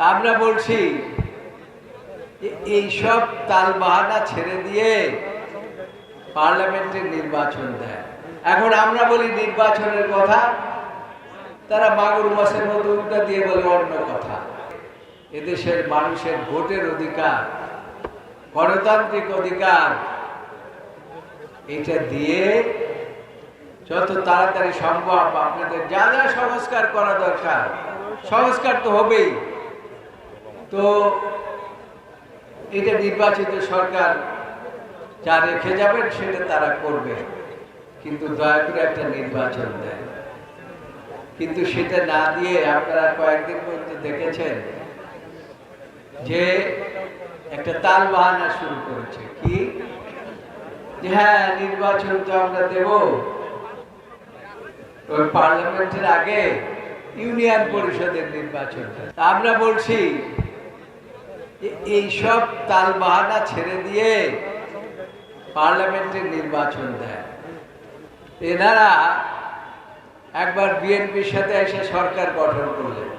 আমরা বলছি এই সব তালবাহানা ছেড়ে দিয়ে পার্লামেন্টের নির্বাচন দেয়। এখন আমরা বলি নির্বাচনের কথা, তারা মাগুর মাছের মতো উল্টা দিয়ে বলে অন্য কথা। এদেশের মানুষের ভোটের অধিকার, গণতান্ত্রিক অধিকার, এটা দিয়ে যত তাড়াতাড়ি সম্ভব আপনাদের যা যা সংস্কার করা দরকার, সংস্কার তো হবেই। তো এটা নির্বাচিত সরকার যা রেখে যাবেন সেটা তারা করবে, কিন্তু দয়া করে একটা নির্বাচন দেয়। কিন্তু সেটা না দিয়ে আপনারা কয়েকদিন পর্যন্ত দেখেছেন যে একটা তাল বাহানা শুরু করেছে কি, যে হ্যাঁ নির্বাচন তো আমরা দেব, ওই পার্লামেন্টের আগে ইউনিয়ন পরিষদের নির্বাচনটা। আমরা বলছি এই সব তাল বাহানা ছেড়ে দিয়ে পার্লামেন্টের নির্বাচন দেয়। এনারা একবার বিএনপির সাথে এসে সরকার গঠন করলেন,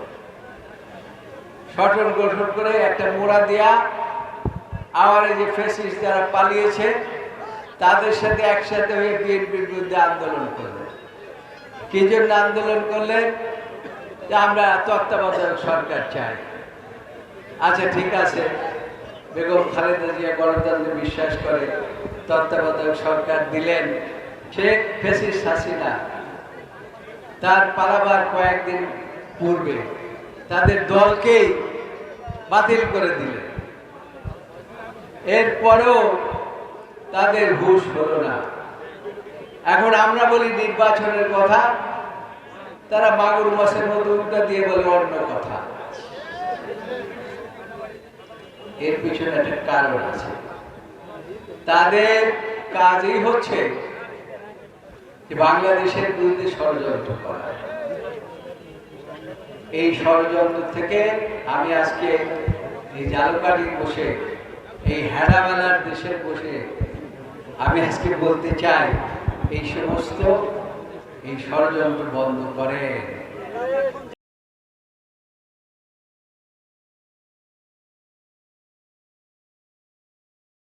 গঠন করে একটা মোড়া দেয়া আবার এই যে ফ্যাসিস্ট যারা পালিয়েছে তাদের সাথে একসাথে হয়ে বিএনপির বিরুদ্ধে আন্দোলন করলেন। কি জন্য আন্দোলন করলেন? যে আমরা তত্ত্বাবধায়ক সরকার চাই। আচ্ছা ঠিক আছে, বেগম খালেদা জিয়া গণতন্ত্রে বিশ্বাস করে, তত্ত্বাবধায়ক সরকার দিলেন। শেখ ফ্যাসিস্ট হাসিনা তার পালাবার কয়েকদিন পূর্বে তাদের দলকেই বাতিল করে দিলেন। এরপরেও তাদের হুঁশ হলো না। এখন আমরা বলি নির্বাচনের কথা, তারা মাগুর মাছের মতো উল্টা দিয়ে বলে অন্য কথা। এর পিছনে একটা কারণ আছে। তাদের কাজই হচ্ছে যে বাংলাদেশের বিরুদ্ধে ষড়যন্ত্র করা। এই ষড়যন্ত্র থেকে আমি আজকে এই জালকাঠির বসে, এই হেডাবেলার দেশের বসে আমি আজকে বলতে চাই, এই সমস্ত এই ষড়যন্ত্র বন্ধ করে।